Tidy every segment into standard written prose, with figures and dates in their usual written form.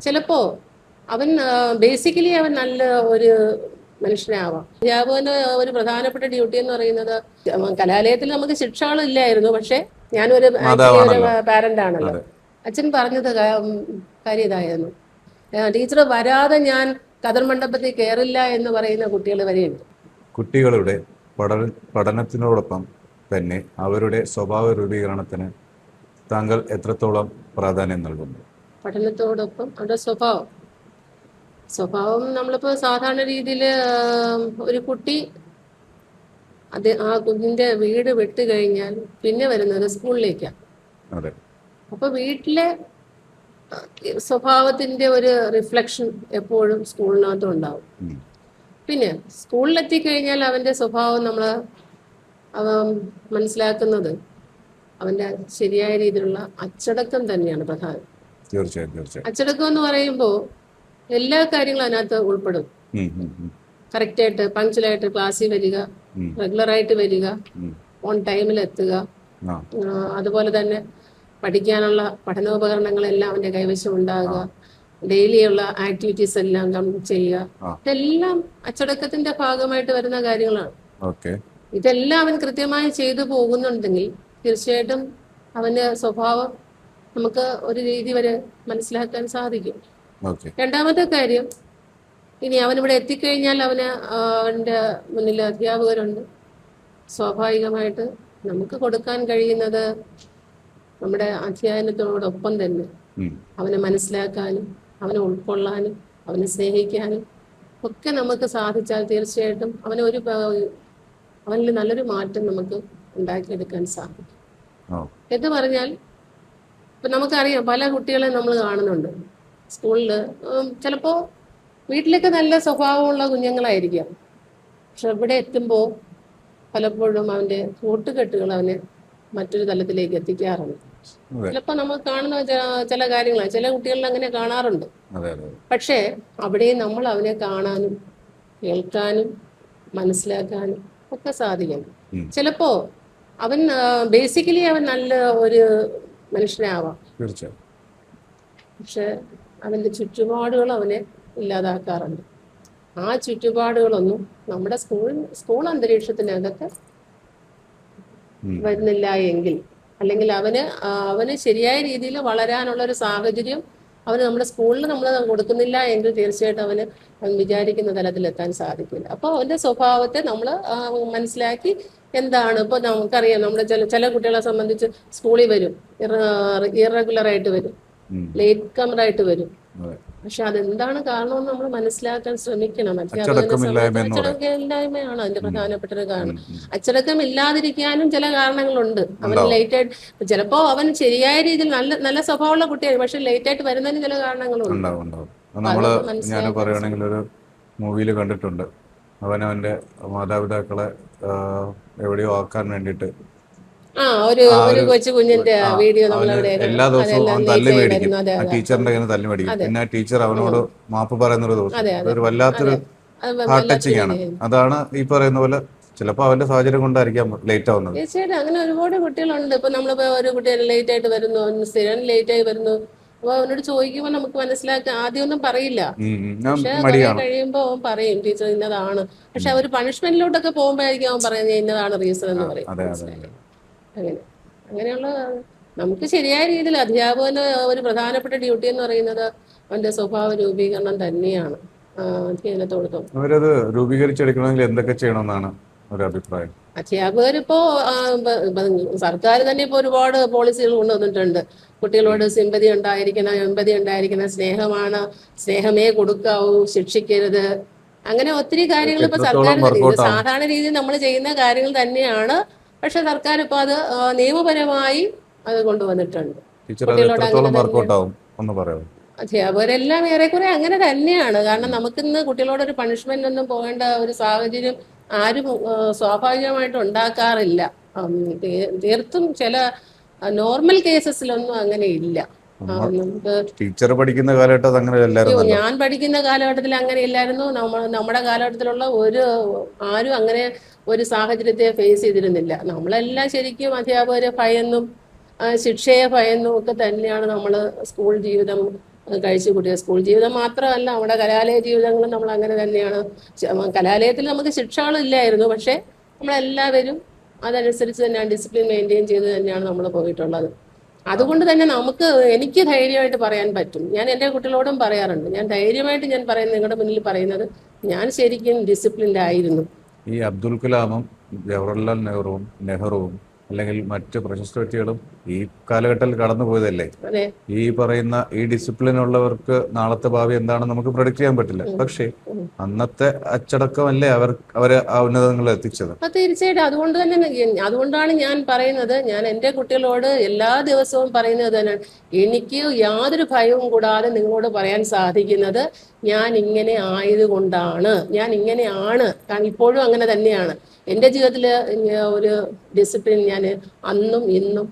ചിലപ്പോ അവൻ ബേസിക്കലി അവൻ നല്ല ഒരു മനുഷ്യനാവാം. അധ്യാപകന് ഒരു പ്രധാനപ്പെട്ട ഡ്യൂട്ടി എന്ന് പറയുന്നത്, കലാലയത്തിൽ നമുക്ക് ശിക്ഷകളില്ലായിരുന്നു, പക്ഷെ ഞാനൊരു ആക്ച്വലി ഒരു പാരന്റ് ആണല്ലോ. അച്ഛൻ പറഞ്ഞത് കാര്യം ഇതായിരുന്നു, ടീച്ചർ വരാതെ ഞാൻ കതർ മണ്ഡപത്തിൽ കയറില്ല എന്ന് പറയുന്ന കുട്ടികൾ വരെയുണ്ട്. കുട്ടികളുടെ പഠനത്തിനോടൊപ്പം തന്നെ അവരുടെ സ്വഭാവ രൂപീകരണത്തിന് താങ്കൾ എത്രത്തോളം പ്രാധാന്യം നൽകുന്നു? പഠനത്തോടൊപ്പം അവരുടെ സ്വഭാവം നമ്മളിപ്പോൾ സാധാരണ രീതിയിൽ ഒരു കുട്ടി ആ കുഞ്ഞിന്റെ വീട് വിട്ടു കഴിഞ്ഞാൽ പിന്നെ വരുന്നത് സ്കൂളിലേക്കാണ്. അപ്പൊ വീട്ടിലെ സ്വഭാവത്തിന്റെ ഒരു റിഫ്ലക്ഷൻ എപ്പോഴും സ്കൂളിനകത്തും ഉണ്ടാവും. പിന്നെ സ്കൂളിലെത്തിക്കഴിഞ്ഞാൽ അവന്റെ സ്വഭാവം നമ്മൾ മനസ്സിലാക്കുന്നത് അവന്റെ ശരിയായ രീതിയിലുള്ള അച്ചടക്കം തന്നെയാണ് പ്രധാനം. തീർച്ചയായും അച്ചടക്കം എന്ന് പറയുമ്പോൾ എല്ലാ കാര്യങ്ങളും അതിനകത്ത് ഉൾപ്പെടും. കറക്റ്റായിട്ട് പങ്ക്ച്വലായിട്ട് ക്ലാസ്സിൽ വരിക, റെഗുലറായിട്ട് വരിക, ഓൺ ടൈമിൽ എത്തുക, അതുപോലെ തന്നെ പഠിക്കാനുള്ള പഠനോപകരണങ്ങളെല്ലാം അവന്റെ കൈവശം ഉണ്ടാകുക, ഡെയിലിയുള്ള ആക്ടിവിറ്റീസ് എല്ലാം ചെയ്യുക. ഇതെല്ലാം അച്ചടക്കത്തിന്റെ ഭാഗമായിട്ട് വരുന്ന കാര്യങ്ങളാണ്. ഇതെല്ലാം അവൻ കൃത്യമായി ചെയ്തു പോകുന്നുണ്ടെങ്കിൽ തീർച്ചയായിട്ടും അവന്റെ സ്വഭാവം നമുക്ക് ഒരു രീതി വരെ മനസ്സിലാക്കാൻ സാധിക്കും. രണ്ടാമത്തെ കാര്യം, ഇനി അവനിവിടെ എത്തിക്കഴിഞ്ഞാൽ അവന്റെ മുന്നിൽ അധ്യാപകരുണ്ട്. സ്വാഭാവികമായിട്ട് നമുക്ക് കൊടുക്കാൻ കഴിയുന്നത് നമ്മുടെ അധ്യയനത്തോടൊപ്പം തന്നെ അവനെ മനസ്സിലാക്കാനും അവനെ ഉൾക്കൊള്ളാനും അവനെ സ്നേഹിക്കാനും ഒക്കെ നമുക്ക് സാധിച്ചാൽ തീർച്ചയായിട്ടും അവനിൽ നല്ലൊരു മാറ്റം നമുക്ക് ഉണ്ടാക്കിയെടുക്കാൻ സാധിക്കും. എന്ന് പറഞ്ഞാൽ ഇപ്പൊ നമുക്കറിയാം, പല കുട്ടികളെ നമ്മൾ കാണുന്നുണ്ട് സ്കൂളിൽ. ചിലപ്പോ വീട്ടിലൊക്കെ നല്ല സ്വഭാവമുള്ള കുഞ്ഞുങ്ങളായിരിക്കാം, പക്ഷെ ഇവിടെ എത്തുമ്പോൾ പലപ്പോഴും അവന്റെ കൂട്ടുകെട്ടുകൾ അവനെ മറ്റൊരു തലത്തിലേക്ക് എത്തിക്കാറുണ്ട്. ചിലപ്പോ നമ്മൾ കാണുന്ന ചില കാര്യങ്ങളാണ്, ചില കുട്ടികളിൽ അങ്ങനെ കാണാറുണ്ട്. പക്ഷേ അവിടെയും നമ്മൾ അവനെ കാണാനും കേൾക്കാനും മനസ്സിലാക്കാനും ഒക്കെ സാധിക്കണം. ചിലപ്പോ അവൻ ബേസിക്കലി അവൻ നല്ല ഒരു മനുഷ്യനാവാം, പക്ഷെ അവന്റെ ചുറ്റുപാടുകൾ അവനെ ഇല്ലാതാക്കാറുണ്ട്. ആ ചുറ്റുപാടുകളൊന്നും നമ്മുടെ സ്കൂൾ അന്തരീക്ഷത്തിനകത്ത് വരുന്നില്ല എങ്കിൽ, അല്ലെങ്കിൽ അവന് ശരിയായ രീതിയിൽ വളരാനുള്ള ഒരു സാഹചര്യം അവന് നമ്മുടെ സ്കൂളിൽ നമ്മൾ കൊടുക്കുന്നില്ല എങ്കിൽ തീർച്ചയായിട്ടും അവൻ വിചാരിക്കുന്ന തലത്തിലെത്താൻ സാധിക്കില്ല. അപ്പോൾ അവന്റെ സ്വഭാവത്തെ നമ്മൾ മനസ്സിലാക്കി എന്താണ് ഇപ്പൊ നമുക്കറിയാം, നമ്മുടെ ചില കുട്ടികളെ സംബന്ധിച്ച് സ്കൂളിൽ വരും, ഇറഗുലർ ആയിട്ട് വരും, ലേറ്റ് കമറായിട്ട് വരും. പക്ഷെ അതെന്താണ് കാരണമെന്ന് നമ്മൾ മനസ്സിലാക്കാൻ ശ്രമിക്കണം. അച്ചടക്കമില്ലായ്മയാണ് അതിന്റെ പ്രധാനപ്പെട്ട ഒരു കാരണം. അച്ചടക്കം ഇല്ലാതിരിക്കാനും ചില കാരണങ്ങളുണ്ട്. അവൻ ലേറ്റായിട്ട്, ചിലപ്പോ അവൻ ശരിയായ രീതിയിൽ നല്ല സ്വഭാവമുള്ള കുട്ടിയാണ്, പക്ഷെ ലേറ്റായിട്ട് വരുന്നതിന് ചില കാരണങ്ങളുണ്ട്. ഞാൻ പറയുകയാണെങ്കിൽ ഒരു മൂവിയിൽ കണ്ടിട്ടുണ്ട്, അവനവന്റെ മാതാപിതാക്കളെ എവിടെയോ ആക്കാൻ വേണ്ടിയിട്ട് ഒരു കൊച്ചു കുഞ്ഞിന്റെ വീഡിയോ എല്ലാ ദിവസവും തല്ല് മേടിക്കും, ടീച്ചറിന്റെ കയ്യിൽ നിന്ന് തല്ല് മേടിക്കും. പിന്നെ ടീച്ചർ അവനോട് മാപ്പ് പറയുന്ന ഒരു ദിവസം, അതൊരു വല്ലാത്തൊരു ഹാർട്ട് ടച്ചിങ് ആണ്. അതാണ് ഈ പറയുന്ന പോലെ ചിലപ്പോ അവന്റെ സാഹചര്യം കൊണ്ടായിരിക്കാം ലേറ്റ് ആവുന്നത്. തീർച്ചയായിട്ടും അങ്ങനെ ഒരുപാട് കുട്ടികളുണ്ട്. ഇപ്പൊ നമ്മളിപ്പോ ഒരു കുട്ടി ലേറ്റ് ആയിട്ട് വരുന്നു, സ്ഥിരം ലേറ്റ് ആയി വരുന്നു, അപ്പൊ അവനോട് ചോദിക്കുമ്പോൾ നമുക്ക് മനസ്സിലാക്കാൻ ആദ്യമൊന്നും പറയില്ല, പക്ഷെ കഴിയുമ്പോ അവൻ പറയും ടീച്ചർ ഇന്നതാണ്. പക്ഷെ ഒരു പണിഷ്മെന്റിലോട്ടൊക്കെ പോകുമ്പോഴായിരിക്കും അവൻ പറയുന്നത് ഇന്നതാണ് റീസൺ എന്ന് പറയും. അങ്ങനെയുള്ള നമുക്ക് ശരിയായ രീതിയിൽ അധ്യാപകന് ഒരു പ്രധാനപ്പെട്ട ഡ്യൂട്ടി എന്ന് പറയുന്നത് അവന്റെ സ്വഭാവ രൂപീകരണം തന്നെയാണ്. അധ്യയനത്തോടൊപ്പം അവരത് രൂപീകരിച്ചെടുക്കണമെങ്കിൽ എന്തൊക്കെ ചെയ്യണമെന്നാണ് ഒരു അഭിപ്രായം? അധ്യാപകരിപ്പോ സർക്കാർ തന്നെ ഇപ്പൊ ഒരുപാട് പോളിസികൾ കൊണ്ടുവന്നിട്ടുണ്ട്. കുട്ടികളോട് സിമ്പതി ഉണ്ടായിരിക്കണം, എമ്പതി ഉണ്ടായിരിക്കണം, സ്നേഹമേ കൊടുക്കാവൂ, ശിക്ഷിക്കരുത്, അങ്ങനെ ഒത്തിരി കാര്യങ്ങൾ ഇപ്പൊ സർക്കാർ സാധാരണ രീതിയിൽ നമ്മൾ ചെയ്യുന്ന കാര്യങ്ങൾ തന്നെയാണ്. പക്ഷെ സർക്കാർ ഇപ്പൊ അത് നിയമപരമായി അത് കൊണ്ടുവന്നിട്ടുണ്ട്. അധ്യാപകരെല്ലാം ഏറെക്കുറെ അങ്ങനെ തന്നെയാണ്. കാരണം നമുക്കിന്ന് കുട്ടികളോടൊരു പണിഷ്മെന്റ് ഒന്നും പോകേണ്ട ഒരു സാഹചര്യം ആരും സ്വാഭാവികമായിട്ട് ഉണ്ടാക്കാറില്ല. തീർത്തും ചില നോർമൽ കേസസിലൊന്നും അങ്ങനെ ഇല്ല. ടീച്ചർ പഠിക്കുന്ന കാലഘട്ടത്തിൽ അങ്ങനെയല്ലായിരുന്നു. ഞാൻ പഠിക്കുന്ന കാലഘട്ടത്തിൽ അങ്ങനെ ഇല്ലായിരുന്നു. നമ്മുടെ കാലഘട്ടത്തിലുള്ള ആരും അങ്ങനെ ഒരു സാഹചര്യത്തെ ഫേസ് ചെയ്തിരുന്നില്ല. നമ്മളെല്ലാം ശരിക്കും അധ്യാപകരെ ഭയന്നും ശിക്ഷയെ ഭയന്നും ഒക്കെ തന്നെയാണ് നമ്മൾ സ്കൂൾ ജീവിതം കഴിച്ചു കൂട്ടിയ സ്കൂൾ ജീവിതം മാത്രമല്ല നമ്മുടെ കലാലയ ജീവിതങ്ങളും നമ്മൾ അങ്ങനെ തന്നെയാണ്. കലാലയത്തിൽ നമുക്ക് ശിക്ഷകളില്ലായിരുന്നു, പക്ഷേ നമ്മളെല്ലാവരും അതനുസരിച്ച് തന്നെ ഡിസിപ്ലിൻ മെയിൻറ്റെയിൻ ചെയ്ത് തന്നെയാണ് നമ്മൾ പോയിട്ടുള്ളത്. അതുകൊണ്ട് തന്നെ എനിക്ക് ധൈര്യമായിട്ട് പറയാൻ പറ്റും. ഞാൻ എൻ്റെ കുട്ടികളോടും പറയാറുണ്ട്, ഞാൻ ധൈര്യമായിട്ട് ഞാൻ പറയുന്നത് നിങ്ങളുടെ മുന്നിൽ പറയുന്നത് ഞാൻ ശരിക്കും ഡിസിപ്ലിൻഡ് ആയിരുന്നു. ഈ അബ്ദുൽ കലാമും ജവഹർലാൽ നെഹ്റുവും അല്ലെങ്കിൽ മറ്റ് പ്രശസ്ത വ്യക്തികളും ഈ കാലഘട്ടത്തിൽ കടന്നു പോയതല്ലേ. ഈ പറയുന്ന ഈ ഡിസിപ്ലിൻ ഉള്ളവർക്ക് നാളത്തെ ഭാവി എന്താണെന്ന് നമുക്ക് പ്രൊഡിക്ട് ചെയ്യാൻ പറ്റില്ല. പക്ഷേ അന്നത്തെ അച്ചടക്കമല്ലേ അവരെ ആ ഉന്നതങ്ങളിൽ എത്തിച്ചത്. തീർച്ചയായിട്ടും. അതുകൊണ്ടാണ് ഞാൻ പറയുന്നത്, ഞാൻ എൻ്റെ കുട്ടികളോട് എല്ലാ ദിവസവും പറയുന്നത് തന്നെ, എനിക്ക് യാതൊരു ഭയവും കൂടാതെ നിങ്ങളോട് പറയാൻ സാധിക്കുന്നത് ഞാൻ ഇങ്ങനെ ആയതുകൊണ്ടാണ്, ഞാൻ ഇങ്ങനെയാണ്. കാരണം ഇപ്പോഴും അങ്ങനെ തന്നെയാണ്. എൻ്റെ ജീവിതത്തിൽ ഒരു ഡിസിപ്ലിൻ ഞാൻ അന്നും ഇന്നും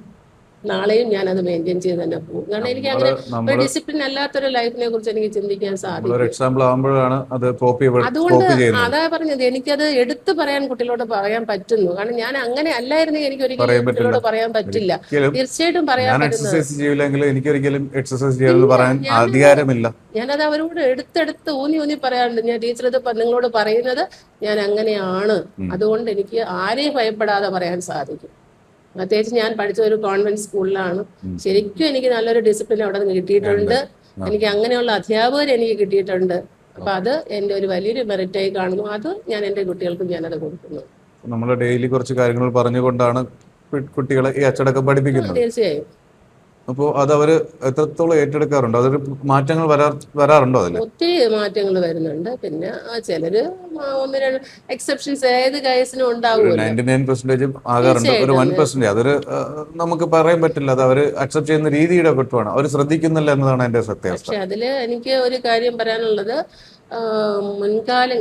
നാളെയും ഞാൻ അത് മെയിൻറ്റെയിൻ ചെയ്ത് തന്നെ പോകും. കാരണം എനിക്ക് അങ്ങനെ ഒരു ഡിസിപ്ലിൻ അല്ലാത്തൊരു ലൈഫിനെ കുറിച്ച് എനിക്ക് ചിന്തിക്കാൻ സാധിക്കും. അതുകൊണ്ട് അതാ പറഞ്ഞത്, എനിക്കത് എടുത്തു പറയാൻ കുട്ടികളോട് പറയാൻ പറ്റുന്നു. കാരണം ഞാൻ അങ്ങനെ അല്ലായിരുന്നെങ്കിൽ എനിക്ക് ഒരിക്കലും കുട്ടികളോട് പറയാൻ പറ്റില്ല. തീർച്ചയായിട്ടും പറയാൻ പറ്റുന്നത് ഞാനത് അവരോട് എടുത്തെടുത്ത് ഊന്നി പറയാറുണ്ട്. ഞാൻ ടീച്ചർ ഇത് നിങ്ങളോട് പറയുന്നത് ഞാൻ അങ്ങനെയാണ്, അതുകൊണ്ട് എനിക്ക് ആരെയും ഭയപ്പെടാതെ പറയാൻ സാധിക്കും. പ്രത്യേകിച്ച് ഞാൻ പഠിച്ച ഒരു കോൺവെന്റ് സ്കൂളിലാണ്. ശരിക്കും എനിക്ക് നല്ലൊരു ഡിസിപ്ലിൻ അവിടെ നിന്ന് കിട്ടിയിട്ടുണ്ട്. എനിക്ക് അങ്ങനെയുള്ള അധ്യാപകർ എനിക്ക് കിട്ടിയിട്ടുണ്ട്. അപ്പൊ അത് എൻ്റെ ഒരു വലിയൊരു മെറിറ്റായി കാണുന്നു. അത് ഞാൻ എൻ്റെ കുട്ടികൾക്കും ഞാനത് കൊടുക്കുന്നു. നമ്മൾ ഡെയിലി കുറച്ച് കാര്യങ്ങൾ പറഞ്ഞുകൊണ്ടാണ് കുട്ടികളെ ഈ അച്ചടക്കം പഠിപ്പിക്കുന്നത്. തീർച്ചയായും. അപ്പോൾ അത് അവര് എത്രത്തോളം ഏറ്റെടുക്കാറുണ്ടോ? അതൊരു മാറ്റങ്ങൾ വരാറുണ്ടോ? അതിൽ ഒത്തിരി മാറ്റങ്ങൾ വരുന്നുണ്ട്. പിന്നെ ചിലര് ഒന്ന് രണ്ട് എക്സെപ്ഷൻസ് ഏത് കേസിനും ഉണ്ടാവുമല്ലോ. 99% ആകാറുണ്ട്. ഒരു 1% അതൊരു നമുക്ക് പറയാൻ പറ്റില്ല. അത് അവര് അക്സെപ്റ്റ് ചെയ്യുന്ന രീതിയുടെ കുറ്റമാണ്. അവർ ശ്രദ്ധിക്കുന്നില്ല എന്നതാണ് എന്റെ സത്യാവസ്ഥ. പക്ഷെ അതില് എനിക്ക് ഒരു കാര്യം പറയാനുള്ളത്, മുൻകാലം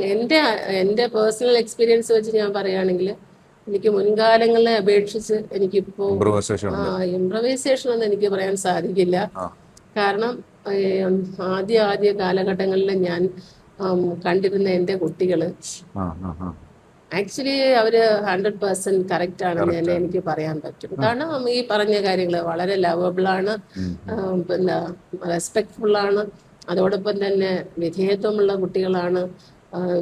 എൻ്റെ പേഴ്സണൽ എക്സ്പീരിയൻസ് വെച്ച് ഞാൻ പറയുകയാണെങ്കിൽ എനിക്ക് മുൻകാലങ്ങളെ അപേക്ഷിച്ച് എനിക്കിപ്പോ ഇംപ്രവൈസേഷൻ ഒന്നും എനിക്ക് പറയാൻ സാധിക്കില്ല. കാരണം ആദ്യ കാലഘട്ടങ്ങളിൽ ഞാൻ കണ്ടിരുന്ന എൻ്റെ കുട്ടികള് ആക്ച്വലി അവര് 100% കറക്റ്റ് ആണെന്ന് തന്നെ എനിക്ക് പറയാൻ പറ്റും. കാരണം ഈ പറഞ്ഞ കാര്യങ്ങൾ വളരെ ലവബിൾ ആണ്, പിന്നെ റെസ്പെക്ട്ഫുൾ ആണ്, അതോടൊപ്പം തന്നെ വിധേയത്വമുള്ള കുട്ടികളാണ്,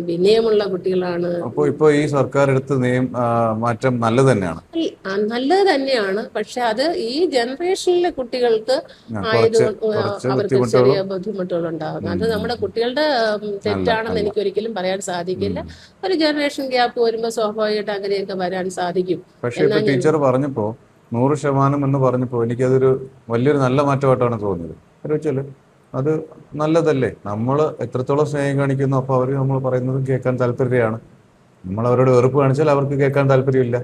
വിനയമുള്ള കുട്ടികളാണ്. അപ്പോൾ ഇപ്പൊ ഈ സർക്കാർ എടുത്ത മാറ്റം നല്ലത് തന്നെയാണ്. പക്ഷെ അത് ഈ ജനറേഷനിലെ കുട്ടികൾക്ക് അവർക്ക് ചെറിയ ബുദ്ധിമുട്ടുകൾ ഉണ്ടാകുന്നു. അത് നമ്മുടെ കുട്ടികളുടെ തെറ്റാണെന്ന് എനിക്ക് ഒരിക്കലും പറയാൻ സാധിക്കില്ല. ഒരു ജനറേഷൻ ഗ്യാപ്പ് വരുമ്പോൾ സ്വാഭാവികമായിട്ട് അങ്ങനെയൊക്കെ വരാൻ സാധിക്കും. പക്ഷേ ടീച്ചർ പറഞ്ഞപ്പോ 100% എന്ന് പറഞ്ഞപ്പോ എനിക്കതൊരു വലിയൊരു നല്ല മാറ്റമായിട്ടാണ് തോന്നിയത്. അത് നല്ലതല്ലേ? നമ്മൾ എത്രത്തോളം സ്നേഹം കാണിക്കുന്നു, അപ്പോൾ അവർ നമ്മൾ പറയുന്നത് കേൾക്കാൻ താല്പര്യമാണ്. നമ്മൾ അവരോട് വെറുപ്പ് കാണിച്ചാൽ അവർക്ക് കേൾക്കാൻ താല്പര്യമില്ല.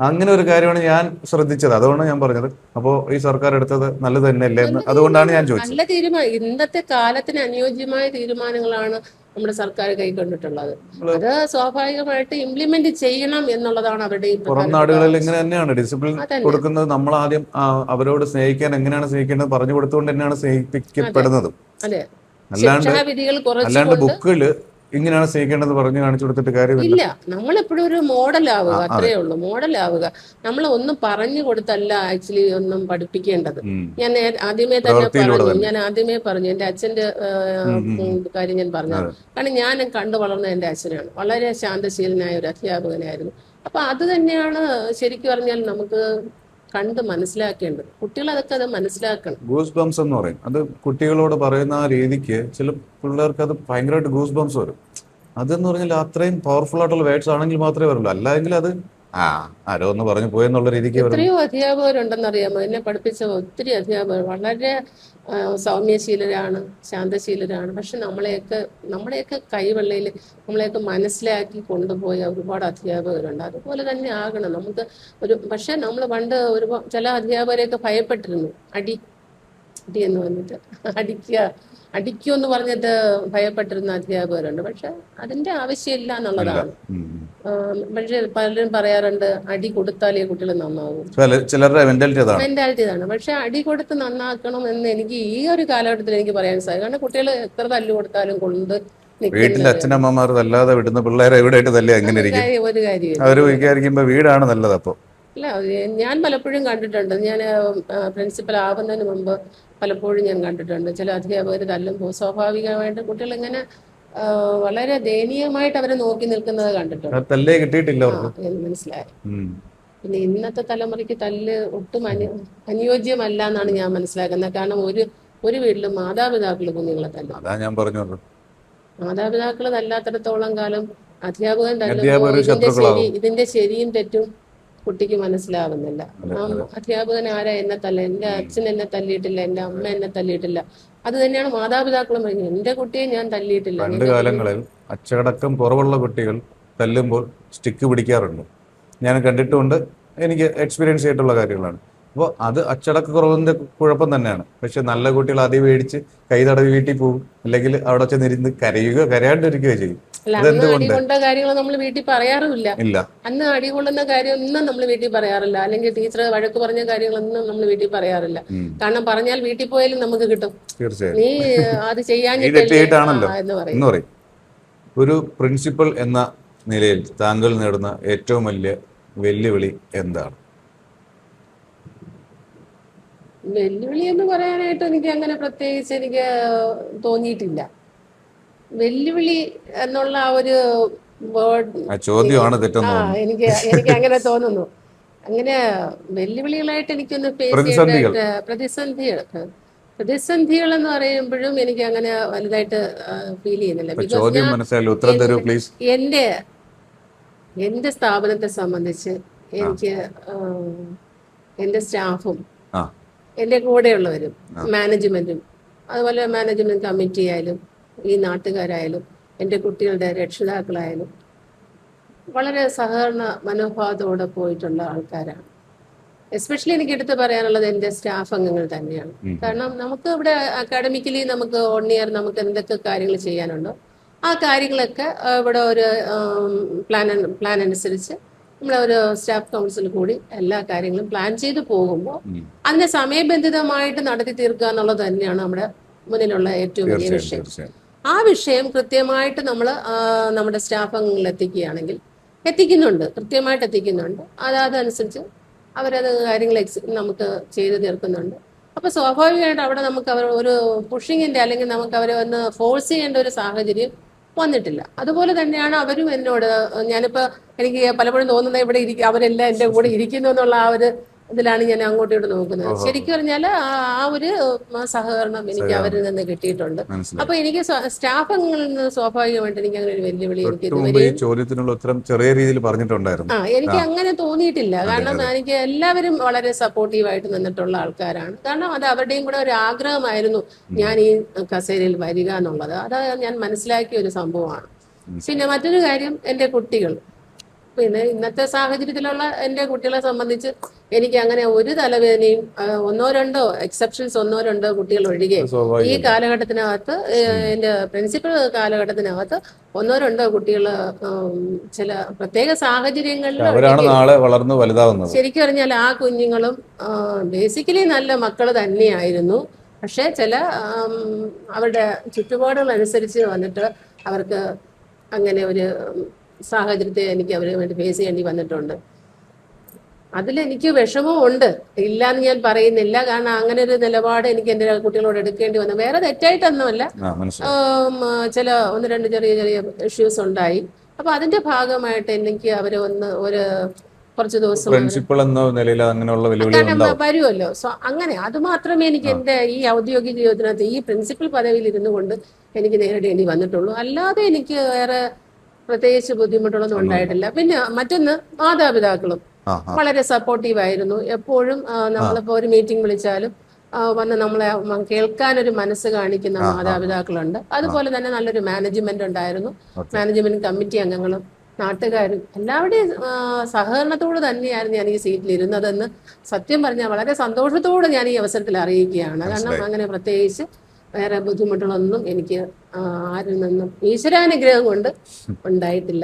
അങ്ങനെ ഒരു കാര്യമാണ് ഞാൻ ശ്രദ്ധിച്ചത്. അതുകൊണ്ടാണ് ഞാൻ പറഞ്ഞത്. അപ്പോൾ ഈ സർക്കാർ എടുത്തത് നല്ലത് തന്നെയല്ലേ എന്ന്, അതുകൊണ്ടാണ് ഞാൻ ചോദിച്ചത്. നല്ല തീരുമാനം, ഇന്നത്തെ കാലത്തിന് അനുയോജ്യമായ തീരുമാനങ്ങളാണ് നമ്മുടെ സർക്കാർ കൈക്കൊണ്ടിട്ടുള്ളത്. അത് സ്വാഭാവികമായിട്ട് ഇംപ്ലിമെന്റ് ചെയ്യണം എന്നുള്ളതാണ് അവരുടെ. പുറം നാടുകളിൽ ഇങ്ങനെ തന്നെയാണ് ഡിസിപ്ലിൻ കൊടുക്കുന്നത്. നമ്മൾ ആദ്യം അവരോട് സ്നേഹിക്കാൻ എങ്ങനെയാണ് സ്നേഹിക്കേണ്ടത് പറഞ്ഞു കൊടുത്തുകൊണ്ട് തന്നെയാണ് സ്നേഹിപ്പിക്കപ്പെടുന്നത്. അല്ലാണ്ട് ബുക്കില് ഇങ്ങനെയാണ് സ്നേഹിക്കേണ്ടത് പറഞ്ഞു കാണിച്ചു കൊടുത്തിട്ട് കാര്യമില്ല. നമ്മളെപ്പോഴും ഒരു മോഡലാവുക, അത്രയേ ഉള്ളൂ. മോഡലാവുക. നമ്മൾ ഒന്നും പറഞ്ഞു കൊടുത്തല്ല ആക്ച്വലി ഒന്നും പഠിപ്പിക്കേണ്ടത്. ഞാൻ ആദ്യമേ പറഞ്ഞു എന്റെ അച്ഛന്റെ കാര്യം ഞാൻ പറഞ്ഞു. കാരണം ഞാൻ കണ്ടു വളർന്ന എന്റെ അച്ഛനാണ്. വളരെ ശാന്തശീലനായ ഒരു അധ്യാപകനായിരുന്നു. അപ്പൊ അത് തന്നെയാണ് ശരിക്കും പറഞ്ഞാൽ നമുക്ക് കണ്ട് മനസ്സിലാക്കേണ്ടത്. കുട്ടികൾ അതൊക്കെ അത് മനസ്സിലാക്കണം. ഗൂസ് ബംസ് എന്ന് പറയും. അത് കുട്ടികളോട് പറയുന്ന ആ രീതിക്ക് ചില പിള്ളേർക്ക് അത് ഭയങ്കരമായിട്ട് ഗൂസ് ബംസ് വരും. അതെന്ന് പറഞ്ഞാൽ അത്രയും പവർഫുൾ ആയിട്ടുള്ള വേർഡ്സ് ആണെങ്കിൽ മാത്രമേ വരുള്ളൂ. അല്ലെങ്കിൽ അത് ആരോ ഒന്ന് പറഞ്ഞു പോയെന്നുള്ള രീതിക്ക്. എത്രയോ അധ്യാപകരുണ്ടെന്നറിയാമോ? എന്നെ പഠിപ്പിച്ച ഒത്തിരി അധ്യാപകർ വളരെ സൗമ്യശീലരാണ്, ശാന്തശീലരാണ്. പക്ഷെ നമ്മളെയൊക്കെ കൈവെള്ളയിൽ നമ്മളെയൊക്കെ മനസ്സിലാക്കി കൊണ്ടുപോയ ഒരുപാട് അധ്യാപകരുണ്ട്. അതുപോലെ തന്നെ ആകണം നമുക്ക്. പക്ഷെ നമ്മൾ പണ്ട് ചില അധ്യാപകരെയൊക്കെ ഭയപ്പെട്ടിരുന്നു. അടി എന്ന് പറഞ്ഞിട്ട് അടിക്കുമെന്ന് പറഞ്ഞിട്ട് ഭയപ്പെട്ടിരുന്ന അധ്യാപകരുണ്ട്. പക്ഷെ അതിന്റെ ആവശ്യമില്ല എന്നുള്ളതാണ്. പക്ഷെ പലരും പറയാറുണ്ട് അടി കൊടുത്താലേ കുട്ടികൾ നന്നാവും. ചിലരുടെ മെന്റാലിറ്റി ഇതാണ്. പക്ഷെ അടി കൊടുത്ത് നന്നാക്കണം എന്ന് എനിക്ക് ഈ ഒരു കാലഘട്ടത്തിൽ എനിക്ക് പറയാൻ സാധിക്കും. കാരണം കുട്ടികൾ എത്ര തല്ല് കൊടുത്താലും കൊണ്ട് വീട്ടിൽ അച്ഛനമ്മമാർ വല്ലാതെ വിടുന്ന പിള്ളേരെ എവിടെയായിട്ട് തല്ലേ അങ്ങനെ ഒരു കാര്യം അവര് വിചാരിക്കുമ്പോ വീടാണ് നല്ലത്. അപ്പൊ ഇല്ല, ഞാൻ പലപ്പോഴും കണ്ടിട്ടുണ്ട്. ഞാൻ പ്രിൻസിപ്പൽ ആവുന്നതിന് മുമ്പ് പലപ്പോഴും ഞാൻ കണ്ടിട്ടുണ്ട് ചില അധ്യാപകർ തല്ലുമ്പോൾ സ്വാഭാവികമായിട്ട് കുട്ടികൾ ഇങ്ങനെ വളരെ ദയനീയമായിട്ട് അവരെ നോക്കി നിൽക്കുന്നത് കണ്ടിട്ടുണ്ട്. തല്ലേ കിട്ടിയിട്ടില്ല ആ, അവർക്ക്. എന്ന് മനസ്സിലായി. പിന്നെ ഇന്നത്തെ തലമുറയ്ക്ക് തല്ല് ഒട്ടും അനുയോജ്യമല്ല എന്നാണ് ഞാൻ മനസ്സിലാക്കുന്നത്. കാരണം ഒരു വീട്ടിലും മാതാപിതാക്കൾ കുഞ്ഞുങ്ങളെ തല്ലും. അതാ ഞാൻ പറഞ്ഞത്, മാതാപിതാക്കൾ തല്ലാത്തിടത്തോളം കാലം അധ്യാപകൻ തല്ലുമ്പോൾ അധ്യാപകർ ശത്രുക്കളാവും. ഇതിന്റെ ശരിയും തെറ്റും കുട്ടിക്ക് മനസ്സിലാവുന്നില്ല. അധ്യാപകൻ ആരാ എന്നെ തല്ല, എന്റെ അച്ഛൻ എന്നെ തല്ലിയിട്ടില്ല, എന്റെ അമ്മ എന്നെ തല്ലിയിട്ടില്ല. അത് തന്നെയാണ് മാതാപിതാക്കളും പറയുന്നത്, എന്റെ കുട്ടിയെ ഞാൻ തല്ലിയിട്ടില്ല. പണ്ട് കാലങ്ങളിൽ അച്ചടക്കം കുറവുള്ള കുട്ടികൾ തല്ലുമ്പോൾ സ്റ്റിക്ക് പിടിക്കാറുണ്ട്. ഞാൻ കണ്ടിട്ടുമുണ്ട്, എനിക്ക് എക്സ്പീരിയൻസ് ചെയ്തിട്ടുള്ള കാര്യങ്ങളാണ്. അപ്പോൾ അത് അച്ചടക്ക കുറവിന്റെ കുഴപ്പം തന്നെയാണ്. പക്ഷെ നല്ല കുട്ടികൾ അതി മേടിച്ച് കൈ തടവി വീട്ടിൽ പോകും, അല്ലെങ്കിൽ അവിടെ ചെന്നിരുന്ന് കരയാണ്ടിരിക്കുകയോ ചെയ്യും. അല്ല, അന്ന് അടി കൊണ്ട കാര്യങ്ങൾ നമ്മൾ വീട്ടിൽ പറയാറുമില്ല. ഇല്ല, അന്ന് അടി കൊള്ളുന്ന കാര്യം ഒന്നും നമ്മൾ വീട്ടിൽ പറയാറില്ല. അല്ലെങ്കിൽ ടീച്ചർ വഴക്ക് പറഞ്ഞ കാര്യങ്ങളൊന്നും നമ്മൾ വീട്ടിൽ പറയാറില്ല. കാരണം പറഞ്ഞാൽ വീട്ടിൽ പോയാലും നമുക്ക് കിട്ടും, തീർച്ചയായും നീ അത് തെറ്റായിട്ടാണല്ലോ എന്ന് പറയും. എന്ന് പറയും. ഒരു പ്രിൻസിപ്പൽ എന്ന നിലയിൽ താങ്കൾ നേടുന്ന ഏറ്റവും വലിയ വെല്ലുവിളി എന്താണ്? വെല്ലുവിളി എന്ന് പറയാനായിട്ട് എനിക്ക് അങ്ങനെ പ്രത്യേകിച്ച് എനിക്ക് തോന്നിയിട്ടില്ല. വെല്ലുവിളി എന്നുള്ള ആ ഒരു വേർഡ്, ആ ചോദ്യമാണ് തെറ്റെന്ന് തോന്നുന്നു. എനിക്ക് അങ്ങനെ തോന്നുന്നു. അങ്ങനെ വെല്ലുവിളികളായിട്ട് എനിക്കൊന്ന് ഫേസ് പ്രതിസന്ധികൾ. ചെയ്യേണ്ട പ്രതിസന്ധികൾ എന്ന് പറയുമ്പോഴും എനിക്ക് അങ്ങനെ വലുതായിട്ട് ഫീൽ ചെയ്യുന്നില്ല. ഇപ്പൊ ബിക്കോസ് ചോദ്യം മനസ്സിലായില്ല, ഉത്തരം തരൂ പ്ലീസ്. എന്റെ സ്ഥാപനത്തെ സംബന്ധിച്ച് എനിക്ക് എന്റെ സ്റ്റാഫും ആ എന്റെ കൂടെയുള്ളവരും മാനേജ്മെന്റും അതുപോലെ മാനേജ്മെന്റ് കമ്മിറ്റി ആയാലും ഈ നാട്ടുകാരായാലും എൻ്റെ കുട്ടികളുടെ രക്ഷിതാക്കളായാലും വളരെ സഹകരണ മനോഭാവത്തോടെ പോയിട്ടുള്ള ആൾക്കാരാണ്. എസ്പെഷ്യലി എനിക്ക് എടുത്ത് പറയാനുള്ളത് എൻ്റെ സ്റ്റാഫ് അംഗങ്ങൾ തന്നെയാണ്. കാരണം നമുക്ക് ഇവിടെ അക്കാഡമിക്കലി നമുക്ക് 1 ഇയർ നമുക്ക് എന്തൊക്കെ കാര്യങ്ങൾ ചെയ്യാനുണ്ടോ ആ കാര്യങ്ങളൊക്കെ ഇവിടെ ഒരു പ്ലാൻ അനുസരിച്ച് നമ്മുടെ ഒരു സ്റ്റാഫ് കൗൺസിൽ കൂടി എല്ലാ കാര്യങ്ങളും പ്ലാൻ ചെയ്ത് പോകുമ്പോൾ അതിനെ സമയബന്ധിതമായിട്ട് നടത്തി തീർക്കുക എന്നുള്ളത് തന്നെയാണ് നമ്മുടെ മുന്നിലുള്ള ഏറ്റവും വലിയ വിഷയം. ആ വിഷയം കൃത്യമായിട്ട് നമ്മൾ നമ്മുടെ സ്റ്റാഫ് അംഗങ്ങളിൽ എത്തിക്കുകയാണെങ്കിൽ കൃത്യമായിട്ട് എത്തിക്കുന്നുണ്ട്. അതനുസരിച്ച് അവരത് കാര്യങ്ങൾ നമുക്ക് ചെയ്ത് തീർക്കുന്നുണ്ട്. അപ്പൊ സ്വാഭാവികമായിട്ട് അവിടെ നമുക്ക് അവർ ഒരു പുഷിങ്ങിന്റെ അല്ലെങ്കിൽ നമുക്ക് അവരെ ഒന്ന് ഫോഴ്സ് ചെയ്യേണ്ട ഒരു സാഹചര്യം വന്നിട്ടില്ല. അതുപോലെ തന്നെയാണ് അവരും എന്നോട്. ഞാനിപ്പോ എനിക്ക് പലപ്പോഴും തോന്നുന്നത് ഇവിടെ അവരെല്ലാം എൻ്റെ കൂടെ ഇരിക്കുന്നു എന്നുള്ള ആ ഒരു ഇതിലാണ് ഞാൻ അങ്ങോട്ടും ഇങ്ങോട്ട് നോക്കുന്നത്. ശരിക്കും പറഞ്ഞാൽ ആ ഒരു സഹകരണം എനിക്ക് അവരിൽ നിന്ന് കിട്ടിയിട്ടുണ്ട്. അപ്പൊ എനിക്ക് സ്റ്റാഫ് അംഗങ്ങളിൽ നിന്ന് സ്വാഭാവികമായിട്ട് എനിക്ക് അങ്ങനെ ഒരു വെല്ലുവിളി ചോദ്യത്തിനുള്ള ഉത്തരം ചെറിയ രീതിയിൽ പറഞ്ഞിട്ടുണ്ടായിരുന്നു. എനിക്ക് അങ്ങനെ തോന്നിയിട്ടില്ല. കാരണം എനിക്ക് എല്ലാവരും വളരെ സപ്പോർട്ടീവായിട്ട് നിന്നിട്ടുള്ള ആൾക്കാരാണ്. കാരണം അത് അവരുടെയും കൂടെ ഒരു ആഗ്രഹമായിരുന്നു ഞാൻ ഈ കസേരയിൽ വരിക എന്നുള്ളത്. അത് ഞാൻ മനസ്സിലാക്കിയ ഒരു സംഭവമാണ്. പിന്നെ മറ്റൊരു കാര്യം, എൻ്റെ കുട്ടികൾ, പിന്നെ ഇന്നത്തെ സാഹചര്യത്തിലുള്ള എൻ്റെ കുട്ടികളെ സംബന്ധിച്ച് എനിക്ക് അങ്ങനെ ഒരു തലവേദനയും ഒന്നോ രണ്ടോ കുട്ടികൾ ഒഴികെ ഈ കാലഘട്ടത്തിനകത്ത് എൻ്റെ പ്രിൻസിപ്പൽ കാലഘട്ടത്തിനകത്ത് 1 or 2 കുട്ടികൾ ചില പ്രത്യേക സാഹചര്യങ്ങളിൽ ശരിക്കും പറഞ്ഞാൽ ആ കുഞ്ഞുങ്ങളും ബേസിക്കലി നല്ല മക്കൾ തന്നെയായിരുന്നു. പക്ഷെ ചില അവരുടെ ചുറ്റുപാടുകൾ അനുസരിച്ച് വന്നിട്ട് അവർക്ക് അങ്ങനെ ഒരു സാഹചര്യത്തെ എനിക്ക് അവരെ വേണ്ടി ഫേസ് ചെയ്യേണ്ടി വന്നിട്ടുണ്ട്. അതിലെനിക്ക് വിഷമവും ഉണ്ട്, ഇല്ലാന്ന് ഞാൻ പറയുന്നില്ല. കാരണം അങ്ങനെ ഒരു നിലപാട് എനിക്ക് എൻ്റെ കുട്ടികളോട് എടുക്കേണ്ടി വന്നു. വേറെ തെറ്റായിട്ടൊന്നുമല്ല, ചില 1-2 ചെറിയ ഇഷ്യൂസ് ഉണ്ടായി. അപ്പൊ അതിന്റെ ഭാഗമായിട്ട് എനിക്ക് അവരെ കുറച്ച് ദിവസം വരുമല്ലോ. സോ അങ്ങനെ അത് മാത്രമേ എനിക്ക് എൻ്റെ ഈ ഔദ്യോഗിക ജീവിതത്തിനകത്ത് ഈ പ്രിൻസിപ്പൽ പദവിയിൽ ഇരുന്നു കൊണ്ട് എനിക്ക് നേരിടേണ്ടി വന്നിട്ടുള്ളൂ. അല്ലാതെ എനിക്ക് വേറെ പ്രത്യേകിച്ച് ബുദ്ധിമുട്ടുകളൊന്നും ഉണ്ടായിട്ടില്ല. പിന്നെ മറ്റൊന്ന്, മാതാപിതാക്കളും വളരെ സപ്പോർട്ടീവ് ആയിരുന്നു. എപ്പോഴും നമ്മളിപ്പോ ഒരു മീറ്റിംഗ് വിളിച്ചാലും വന്ന് നമ്മളെ കേൾക്കാനൊരു മനസ്സ് കാണിക്കുന്ന മാതാപിതാക്കളുണ്ട്. അതുപോലെ തന്നെ നല്ലൊരു മാനേജ്മെന്റ് ഉണ്ടായിരുന്നു. മാനേജ്മെന്റ് കമ്മിറ്റി അംഗങ്ങളും നാട്ടുകാരും എല്ലാവരുടെയും സഹകരണത്തോട് തന്നെയായിരുന്നു ഞാൻ ഈ സീറ്റിൽ ഇരുന്നതെന്ന് സത്യം പറഞ്ഞാൽ വളരെ സന്തോഷത്തോടെ ഞാൻ ഈ അവസരത്തിൽ അറിയിക്കുകയാണ്. കാരണം അങ്ങനെ പ്രത്യേകിച്ച് വേറെ ബുദ്ധിമുട്ടുകളൊന്നും എനിക്ക് ആരിൽ നിന്നും ഈശ്വരാനുഗ്രഹം കൊണ്ട് ഉണ്ടായിട്ടില്ല